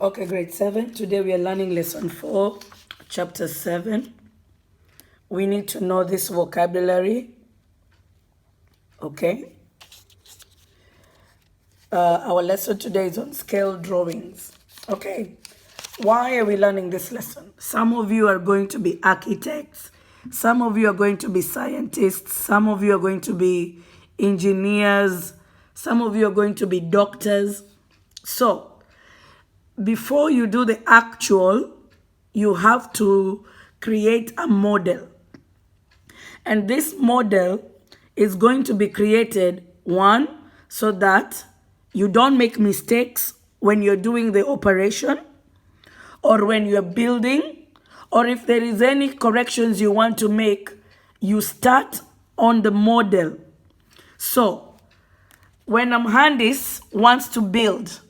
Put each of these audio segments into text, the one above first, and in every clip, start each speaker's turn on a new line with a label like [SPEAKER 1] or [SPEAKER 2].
[SPEAKER 1] Okay, grade 7. Today we are learning lesson 4, chapter 7. We need to know this vocabulary. Okay. Our lesson today is on scale drawings. Okay. Why are we learning this lesson? Some of you are going to be architects. Some of you are going to be scientists. Some of you are going to be engineers. Some of you are going to be doctors. So, before you do the actual, you have to create a model. And this model is going to be created, one, so that you don't make mistakes when you're doing the operation or when you're building, or if there is any corrections you want to make, you start on the model. So, when a mhandis wants to build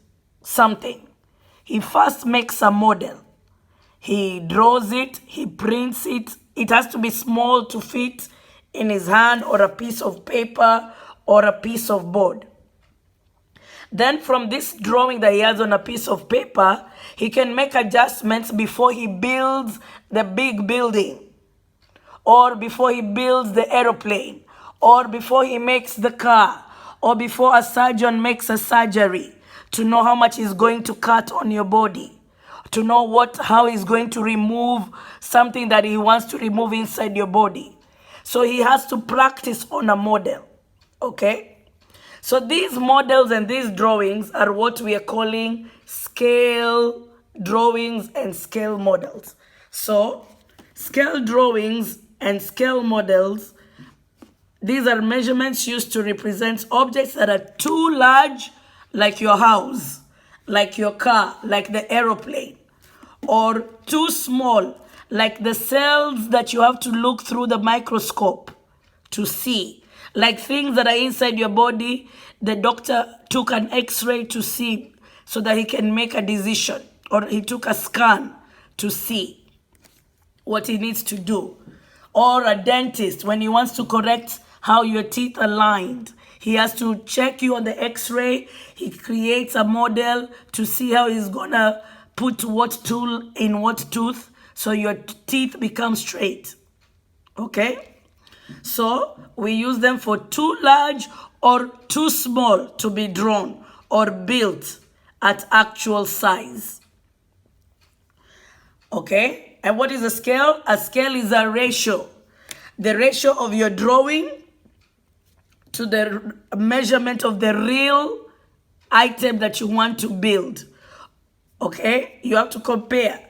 [SPEAKER 1] something, he first makes a model. He draws it, he prints it. It has to be small to fit in his hand or a piece of paper or a piece of board. Then from this drawing that he has on a piece of paper, he can make adjustments before he builds the big building, or before he builds the aeroplane, or before he makes the car, or before a surgeon makes a surgery, to know how much he's going to cut on your body, to know how he's going to remove something that he wants to remove inside your body. So he has to practice on a model. Okay? So these models and these drawings are what we are calling scale drawings and scale models. So scale drawings and scale models, these are measurements used to represent objects that are too large, like your house, like your car, like the aeroplane, or too small, like the cells that you have to look through the microscope to see, like things that are inside your body. The doctor took an x-ray to see so that he can make a decision, or he took a scan to see what he needs to do. Or a dentist, when he wants to correct how your teeth are lined, he has to check you on the x-ray. He creates a model to see how he's gonna put what tool in what tooth so your teeth become straight. Okay? So we use them for too large or too small to be drawn or built at actual size. Okay? And what is a scale? A scale is a ratio. The ratio of your drawing to the measurement of the real item that you want to build. Okay? You have to compare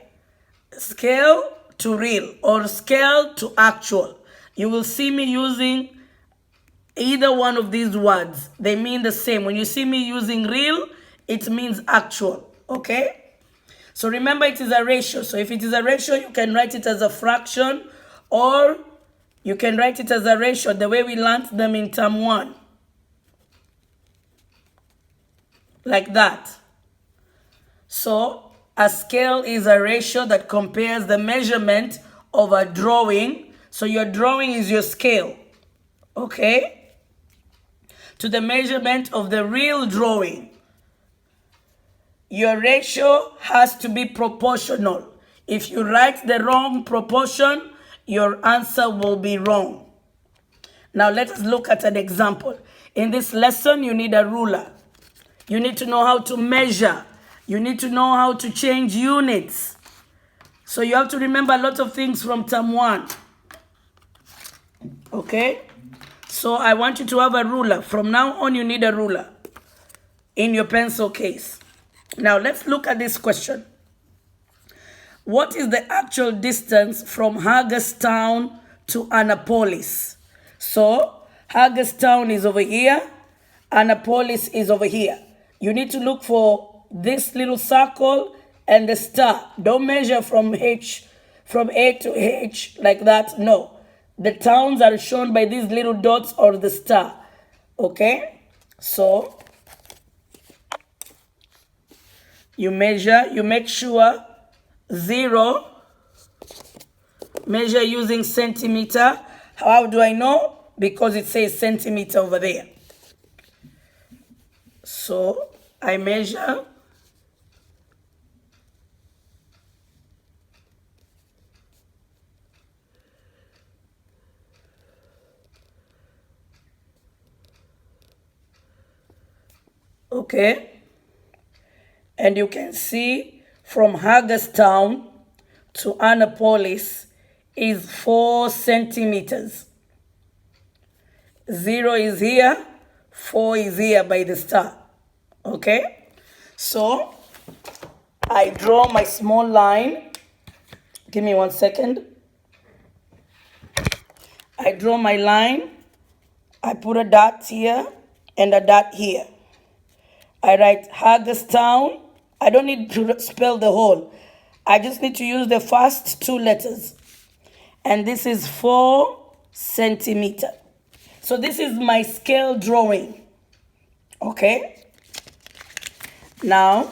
[SPEAKER 1] scale to real or scale to actual. You will see me using either one of these words. They mean the same. When you see me using real, it means actual. Okay? So remember, it is a ratio. So if it is a ratio, you can write it as a fraction, or you can write it as a ratio the way we learned them in term 1. Like that. So a scale is a ratio that compares the measurement of a drawing. So your drawing is your scale. Okay? To the measurement of the real drawing. Your ratio has to be proportional. If you write the wrong proportion, your answer will be wrong. Now let us look at an example. In this lesson, you need a ruler. You need to know how to measure. You need to know how to change units. So you have to remember a lot of things from term 1. Okay? So I want you to have a ruler. From now on, you need a ruler in your pencil case. Now let's look at this question. What is the actual distance from Hagerstown to Annapolis? So Hagerstown is over here. Annapolis is over here. You need to look for this little circle and the star. Don't measure from A to H like that. No. The towns are shown by these little dots or the star. Okay? So you measure, you make sure 0, measure using centimeter. How do I know? Because it says centimeter over there. So I measure Okay? And you can see from Hagerstown to Annapolis is 4 centimeters. 0 is here, 4 is here by the star. Okay? So, I draw my small line. Give me 1 second. I draw my line. I put a dot here and a dot here. I write Hagerstown. I don't need to spell the whole. I just need to use the first 2 letters. And this is 4 centimeters. So this is my scale drawing. Okay? Now,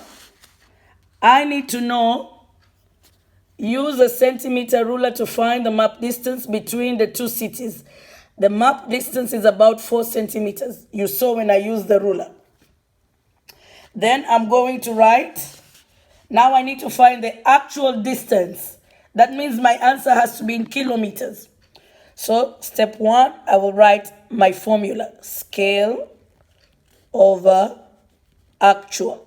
[SPEAKER 1] I need to know, use a centimeter ruler to find the map distance between the 2 cities. The map distance is about 4 centimeters. You saw when I used the ruler. Then I'm going to write, now I need to find the actual distance. That means my answer has to be in kilometers. So step 1, I will write my formula. Scale over actual.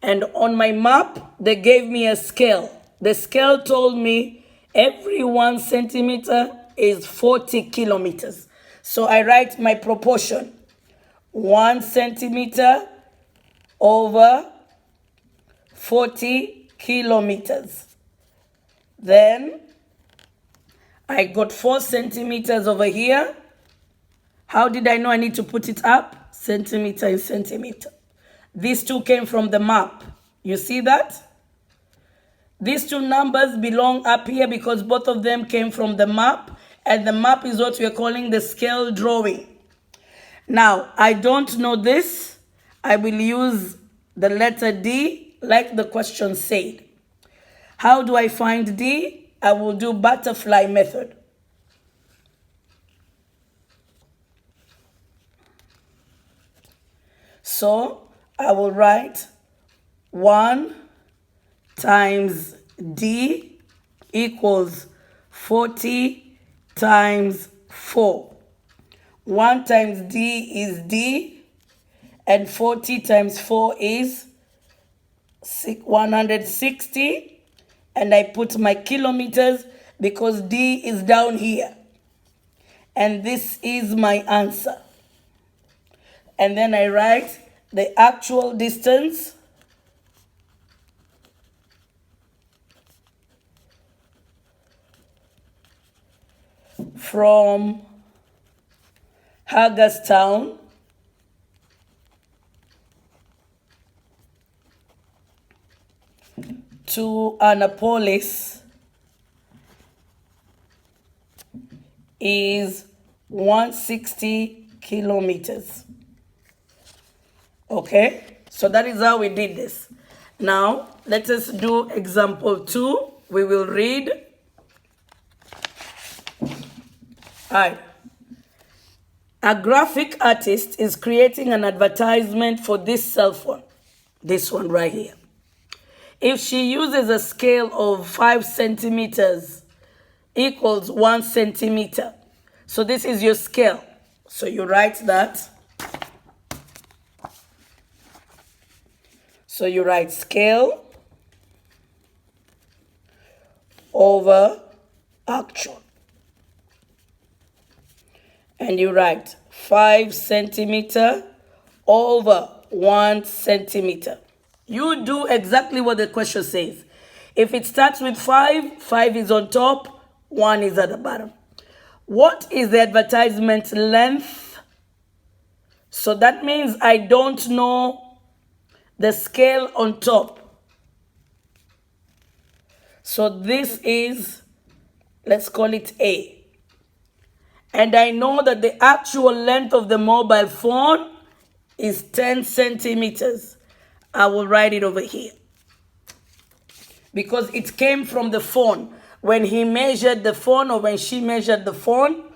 [SPEAKER 1] And on my map, they gave me a scale. The scale told me every 1 centimeter is 40 kilometers. So I write my proportion. 1 centimeter over 40 kilometers. Then I got 4 centimeters over here. How did I know I need to put it up? Centimeter and centimeter. These 2 came from the map. You see that? These 2 numbers belong up here because both of them came from the map. And the map is what we're calling the scale drawing. Now, I don't know this. I will use the letter D like the question said. How do I find D? I will do butterfly method. So, I will write 1 times D equals 40 times 4. 1 times D is D, and 40 times 4 is 160, and I put my kilometers because D is down here. And this is my answer. And then I write the actual distance from Hagerstown to Annapolis is 160 kilometers. Okay, so that is how we did this. Now, let us do example 2. We will read. All right. A graphic artist is creating an advertisement for this cell phone. This one right here. If she uses a scale of 5 centimeters equals 1 centimeter. So this is your scale. So you write that. So you write scale over actual. And you write 5 centimeter over 1 centimeter. You do exactly what the question says. If it starts with 5, 5 is on top, 1 is at the bottom. What is the advertisement length? So that means I don't know the scale on top. So this is, let's call it A. And I know that the actual length of the mobile phone is 10 centimeters. I will write it over here. Because it came from the phone. When he measured the phone, or when she measured the phone,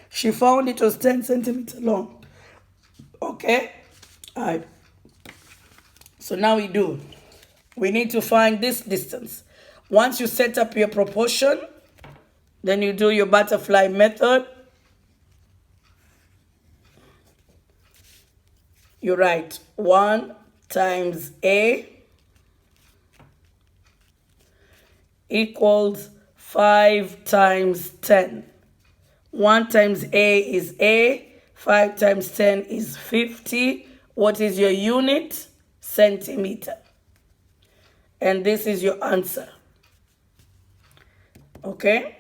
[SPEAKER 1] she found it was 10 centimeters long. Okay? All right. So now we need to find this distance. Once you set up your proportion, then you do your butterfly method. you write 1 times A equals 5 times 10. 1 times A is A, 5 times 10 is 50. What is your unit? Centimeter. And this is your answer. Okay?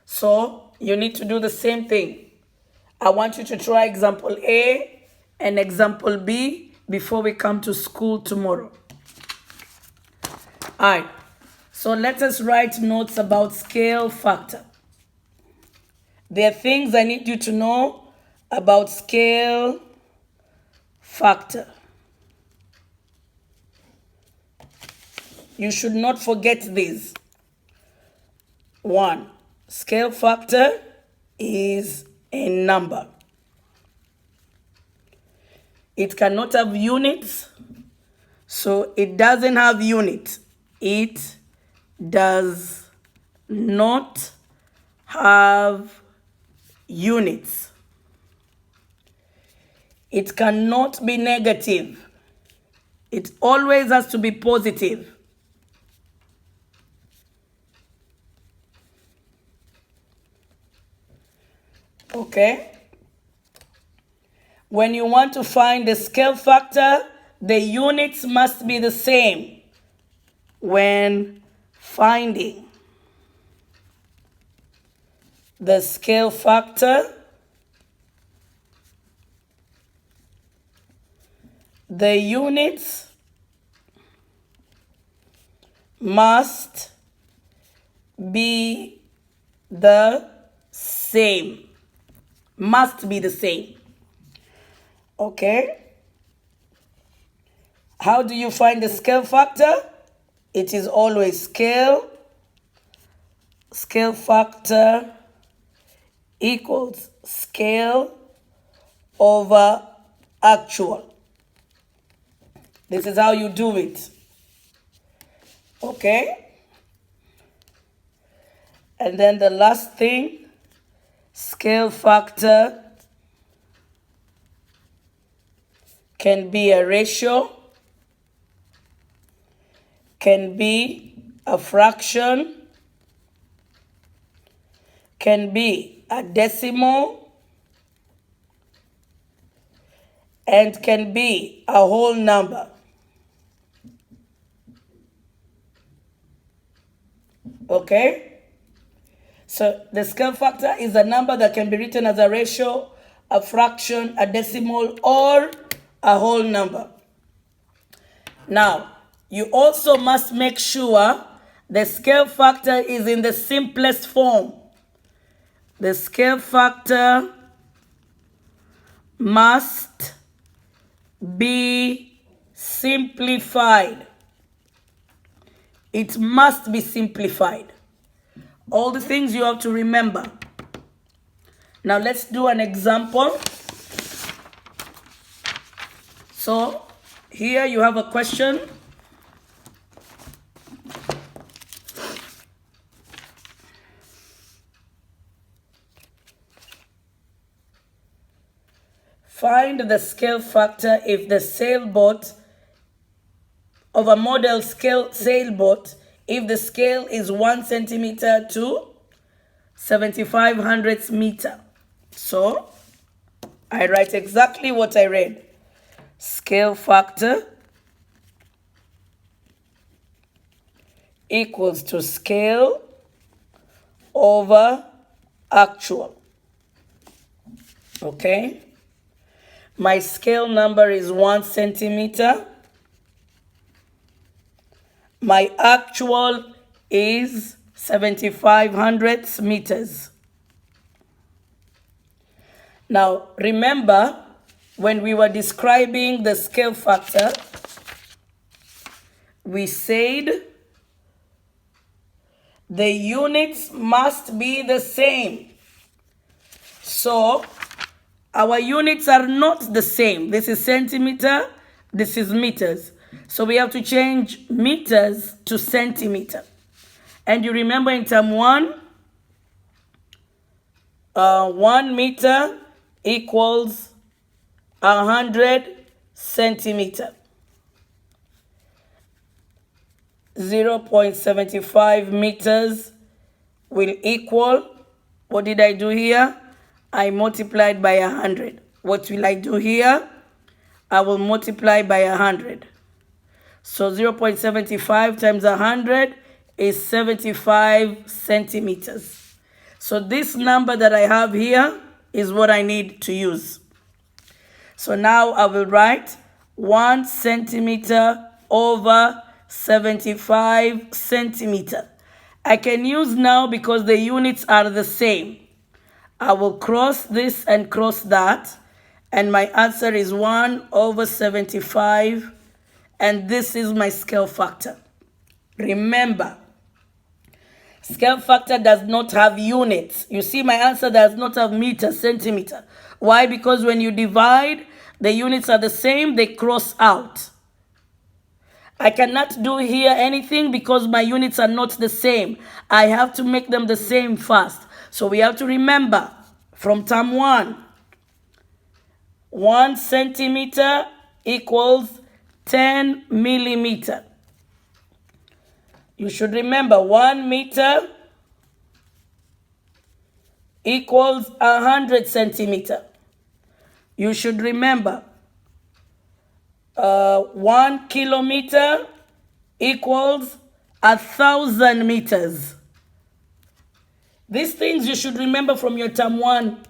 [SPEAKER 1] So you need to do the same thing. I want you to try example A and example B before we come to school tomorrow. All right. So let us write notes about scale factor. There are things I need you to know about scale factor. You should not forget this. 1. Scale factor is a number. It cannot have units, so it doesn't have units. It does not have units. It cannot be negative. It always has to be positive. Okay? When you want to find the scale factor, the units must be the same when finding the scale factor. The units must be the same. Must be the same. Okay? How do you find the scale factor? It is always scale factor equals scale over actual. This is how you do it. Okay? And then the last thing, scale factor can be a ratio, can be a fraction, can be a decimal, and can be a whole number. Okay? So the scale factor is a number that can be written as a ratio, a fraction, a decimal, or a whole number. Now, you also must make sure the scale factor is in the simplest form. The scale factor must be simplified. It must be simplified. All the things you have to remember. Now let's do an example. So here you have a question. Find the scale factor if the sailboat of a model scale sailboat, if the scale is 1 centimeter to 7/500 meter. So I write exactly what I read. Scale factor equals to scale over actual. Okay? My scale number is 1 centimeter. My actual is 7/500 meters. Now, remember, when we were describing the scale factor, we said the units must be the same. So, our units are not the same. This is centimeter, this is meters. So we have to change meters to centimeter. And you remember in term 1, 1 meter equals 100 centimeter. 0.75 meters will equal, what did I do here? I multiplied by 100. What will I do here? I will multiply by 100. So 0.75 times 100 is 75 centimeters. So this number that I have here is what I need to use. So now I will write 1 centimeter over 75 centimeter. I can use now because the units are the same. I will cross this and cross that, and my answer is 1 over 75, and this is my scale factor. Remember, scale factor does not have units. You see, my answer does not have meter, centimeter. Why? Because when you divide, the units are the same, they cross out. I cannot do here anything because my units are not the same. I have to make them the same first. So we have to remember from term 1 centimeter equals 10 millimeter. You should remember 1 meter equals 100 centimeter. You should remember 1 kilometer equals 1,000 meters. These things you should remember from your term 1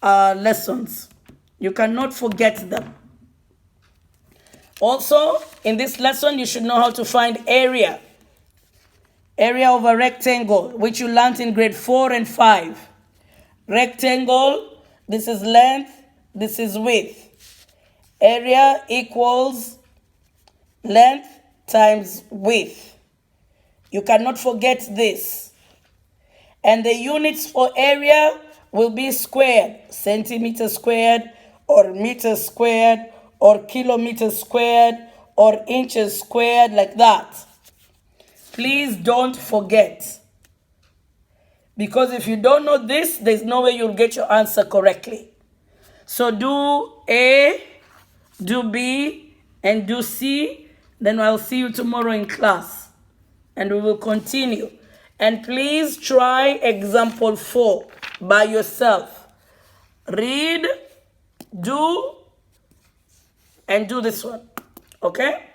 [SPEAKER 1] lessons. You cannot forget them. Also, in this lesson, you should know how to find area. Area of a rectangle, which you learned in grade 4 and 5. Rectangle, this is length, this is width. Area equals length times width. You cannot forget this. And the units for area will be squared, centimeter squared, or meter squared, or kilometer squared, or inches squared, like that. Please don't forget. Because if you don't know this, there's no way you'll get your answer correctly. So do A, do B, and do C. Then I'll see you tomorrow in class. And we will continue. And please try example 4 by yourself. Read, do, and do this one. Okay?